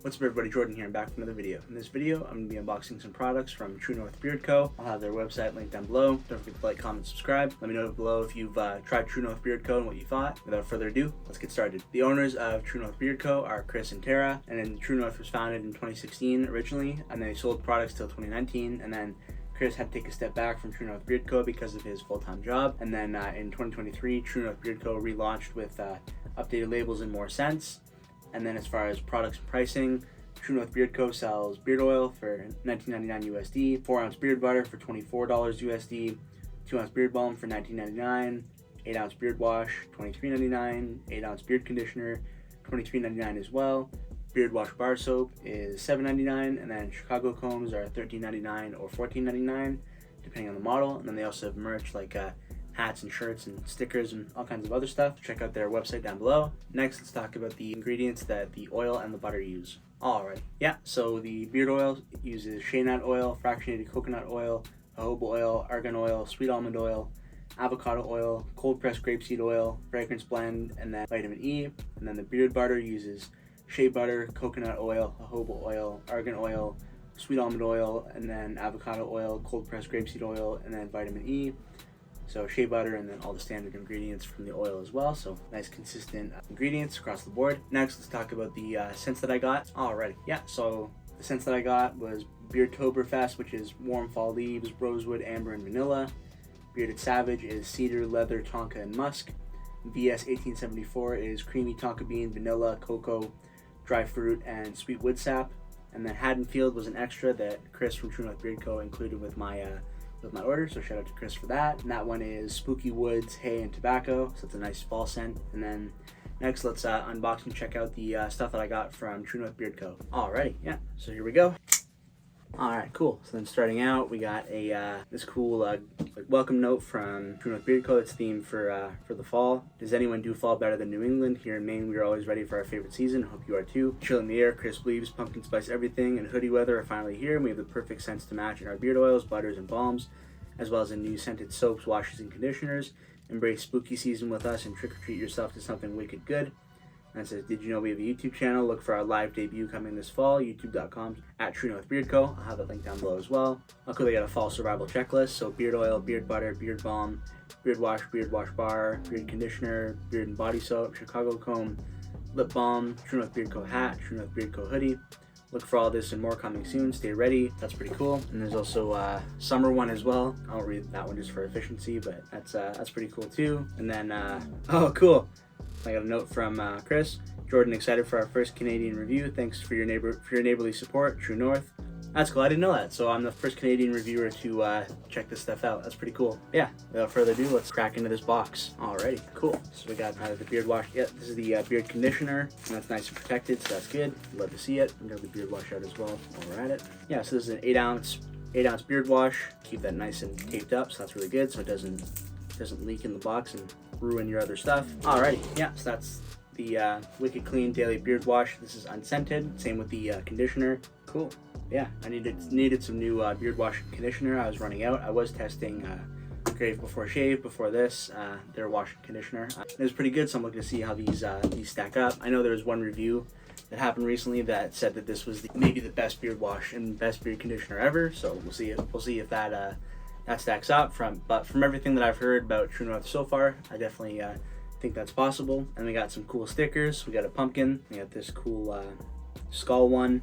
What's up everybody, Jordan here and back with another video. In this video, I'm going to be unboxing some products from True North Beard Co. I'll have their website linked down below. Don't forget to like, comment, subscribe. Let me know below if you've tried True North Beard Co. and what you thought. Without further ado, let's get started. The owners of True North Beard Co. are Chris and Tara, and then True North was founded in 2016 originally, and then they sold products till 2019, and then Chris had to take a step back from True North Beard Co. because of his full-time job, and then in 2023, True North Beard Co. relaunched with updated labels and more scents. And then as far as products and pricing, True North Beard Co. sells beard oil for $19.99 USD, 4-ounce beard butter for $24 USD, 2-ounce beard balm for $19.99, 8-ounce beard wash $23.99, 8-ounce beard conditioner $23.99 as well. Beard wash bar soap is $7.99, and then Chicago combs are $13.99 or $14.99 depending on the model. And then they also have merch like hats and shirts and stickers and all kinds of other stuff. Check out their website down below. Next, let's talk about the ingredients that the oil and the butter use. Alright, yeah, so the beard oil uses shea nut oil, fractionated coconut oil, jojoba oil, argan oil, sweet almond oil, avocado oil, cold pressed grapeseed oil, fragrance blend, and then vitamin E. And then the beard butter uses shea butter, coconut oil, jojoba oil, argan oil, sweet almond oil, and then avocado oil, cold pressed grapeseed oil, and then vitamin E. So shea butter and then all the standard ingredients from the oil as well. So nice consistent ingredients across the board. Next, let's talk about the scents that I got. Alrighty, yeah, so the scents that I got was Beardtoberfest, which is warm fall leaves, rosewood, amber, and vanilla. Bearded Savage is cedar, leather, tonka, and musk. VS 1874 is creamy tonka bean, vanilla, cocoa, dry fruit, and sweet wood sap. And then Haddonfield was an extra that Chris from True North Beard Co. included with my order, so shout out to Chris for that. And that one is Spooky Woods, Hay, and Tobacco, so it's a nice fall scent. And then next, let's unbox and check out the stuff that I got from True North Beard Co. Alrighty, yeah, so here we go. Alright, cool. So then starting out, we got a this cool like welcome note from True North Beard Co. It's themed for the fall. Does anyone do fall better than New England? Here in Maine, we are always ready for our favorite season. Hope you are too. Chill in the air, crisp leaves, pumpkin spice everything, and hoodie weather are finally here. And we have the perfect scents to match in our beard oils, butters, and balms, as well as in new scented soaps, washes, and conditioners. Embrace spooky season with us and trick-or-treat yourself to something wicked good. And it says, did you know we have a YouTube channel? Look for our live debut coming this fall, youtube.com/TrueNorthBeardCo. I'll have it linked down below as well. Okay, they got a fall survival checklist. So beard oil, beard butter, beard balm, beard wash bar, beard conditioner, beard and body soap, Chicago comb, lip balm, True North Beard Co. hat, True North Beard Co. hoodie. Look for all this and more coming soon. Stay ready. That's pretty cool. And there's also a summer one as well. I won't read that one just for efficiency, but that's pretty cool too. And then oh, cool. I got a note from Chris. Jordan, excited for our first Canadian review. Thanks for your neighborly support, True North. That's cool. I didn't know that. So I'm the first Canadian reviewer to check this stuff out. That's pretty cool. Yeah. Without further ado, let's crack into this box. Alrighty, cool. So we got the beard wash. Yeah, this is the beard conditioner, and that's nice and protected, so that's good. Love to see it. We got the beard wash out as well while we're at it. Yeah. So this is an 8-ounce beard wash. Keep that nice and taped up, so that's really good. So it doesn't leak in the box and ruin your other stuff. Alrighty, yeah, so that's the Wicked Clean Daily Beard Wash. This is unscented, same with the conditioner. Cool. Yeah, I needed some new beard wash and conditioner. I was running out. I was testing Grave Before Shave before this, their wash and conditioner. It was pretty good, so I'm looking to see how these stack up. I know there was one review that happened recently that said that this was maybe the best beard wash and best beard conditioner ever, so we'll see if that stacks up. But from everything that I've heard about True North so far, I definitely think that's possible. And we got some cool stickers. We got a pumpkin. We got this cool skull one.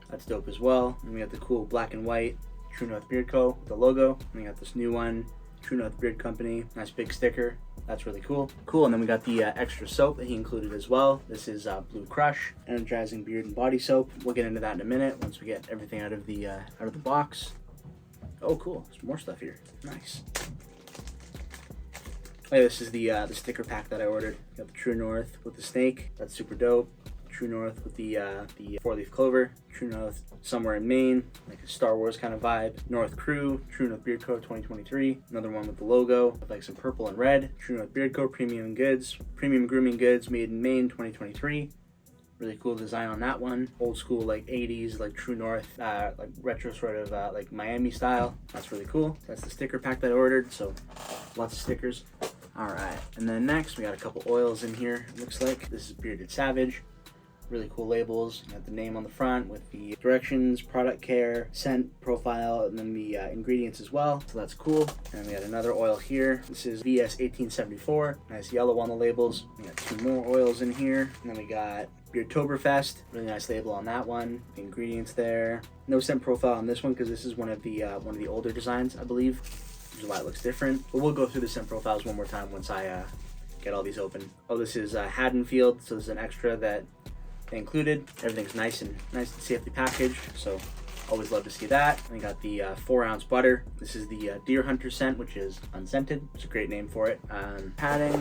That's dope as well. And we got the cool black and white True North Beard Co. with the logo. And we got this new one, True North Beard Company. Nice big sticker. That's really cool. Cool. And then we got the extra soap that he included as well. This is Blue Crush Energizing Beard and Body Soap. We'll get into that in a minute once we get everything out of the box. Oh, cool. There's more stuff here. Nice. Oh, yeah, this is the sticker pack that I ordered. Got the True North with the snake. That's super dope. True North with the 4-leaf clover. True North Somewhere in Maine, like a Star Wars kind of vibe. North Crew, True North Beard Co. 2023. Another one with the logo with like some purple and red. True North Beard Co. Premium Grooming Goods made in Maine 2023. Really cool design on that one. Old school, like 80s, like True North, like retro sort of like Miami style. That's really cool. That's the sticker pack that I ordered, so lots of stickers. All right, and then next we got a couple oils in here. It looks like this is Bearded Savage. Really cool labels. You got the name on the front with the directions, product care, scent profile, and then the ingredients as well. So that's cool. And we got another oil here. This is VS 1874. Nice yellow on the labels. We got 2 more oils in here. And then we got Beardtoberfest. Really nice label on that one. The ingredients there. No scent profile on this one because this is one of the older designs, I believe. Which is why it looks different. But we'll go through the scent profiles one more time once I get all these open. Oh, this is Haddonfield. So this is an extra that they included. Everything's nice and safely packaged, so always love to see that. And we got the 4-ounce butter. This is the Deer Hunter scent, which is unscented. It's a great name for it. Padding.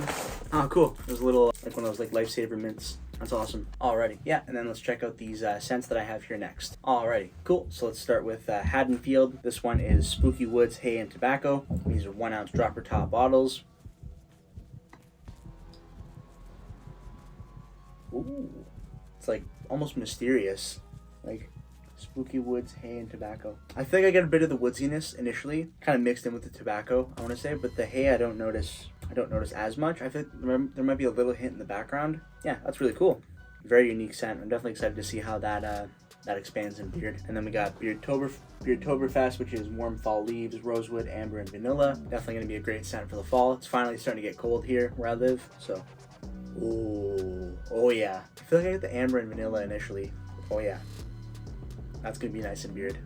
Oh, cool. There's a little, like one of those like lifesaver mints. That's awesome. Alrighty, yeah, and then let's check out these scents that I have here next. Alrighty, cool. So let's start with Haddonfield. This one is Spooky Woods Hay and Tobacco. These are 1-ounce dropper top bottles. Ooh. It's like almost mysterious, like Spooky Woods Hay and Tobacco. I feel like I get a bit of the woodsiness initially, kind of mixed in with the tobacco, I want to say, but the hay I don't notice as much. I think there might be a little hint in the background. Yeah, that's really cool. Very unique scent. I'm definitely excited to see how that expands in beard. And then we got Beardtoberfest, which is warm fall leaves, rosewood, amber, and vanilla. Definitely going to be a great scent for the fall. It's finally starting to get cold here where I live, so. Oh yeah. I feel like I get the amber and vanilla initially. Oh yeah. That's gonna be nice in beard.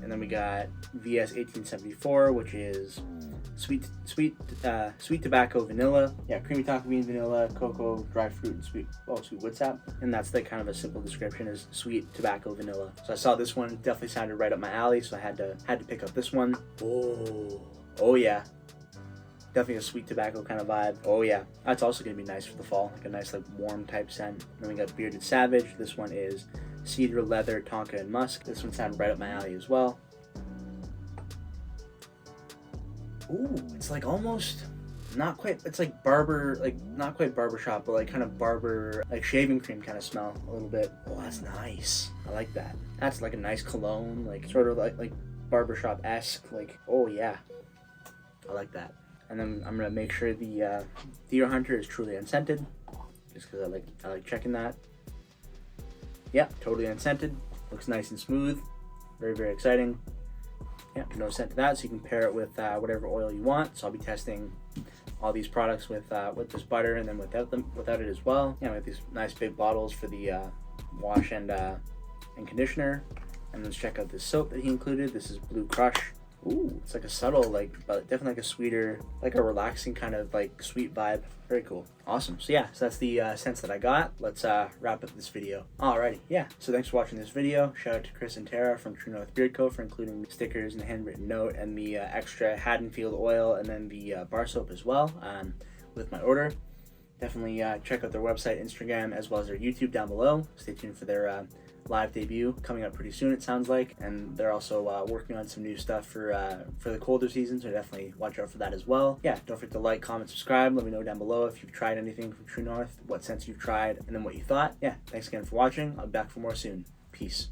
And then we got VS 1874, which is sweet tobacco vanilla. Yeah, creamy taco bean vanilla, cocoa, dried fruit, and sweet wood sap. And that's like kind of a simple description, is sweet tobacco vanilla. So I saw this one, definitely sounded right up my alley, so I had to pick up this one. Oh yeah. Definitely a sweet tobacco kind of vibe. Oh yeah, that's also gonna be nice for the fall, like a nice like warm type scent. Then we got Bearded Savage. This one is cedar, leather, tonka, and musk. This one sounded right up my alley as well. Ooh, it's like almost not quite. It's like barber, like not quite barbershop, but like kind of barber, like shaving cream kind of smell a little bit. Oh, that's nice. I like that. That's like a nice cologne, like sort of like barbershop-esque. Like, oh yeah, I like that. And then I'm gonna make sure the Deer Hunter is truly unscented, just because I like checking that. Yeah, totally unscented. Looks nice and smooth. Very, very exciting. Yeah, no scent to that, so you can pair it with whatever oil you want. So I'll be testing all these products with this butter and then without it as well. Yeah, we have these nice big bottles for the wash and conditioner. And let's check out this soap that he included. This is Blue Crush. Ooh, it's like a subtle, but definitely like a sweeter, like a relaxing kind of like sweet vibe. Very cool. Awesome. So yeah, so that's the scents that I got. Let's wrap up this video. Alrighty, yeah. So thanks for watching this video. Shout out to Chris and Tara from True North Beard Co. for including stickers and a handwritten note and the extra Haddonfield oil and then the bar soap as well with my order. Definitely check out their website, Instagram, as well as their YouTube down below. Stay tuned for their live debut coming up pretty soon, it sounds like, and they're also working on some new stuff for the colder season, so definitely watch out for that as well. Yeah, don't forget to like, comment, subscribe. Let me know down below if you've tried anything from True North, what scents you've tried, and then what you thought. Yeah, thanks again for watching. I'll be back for more soon. Peace.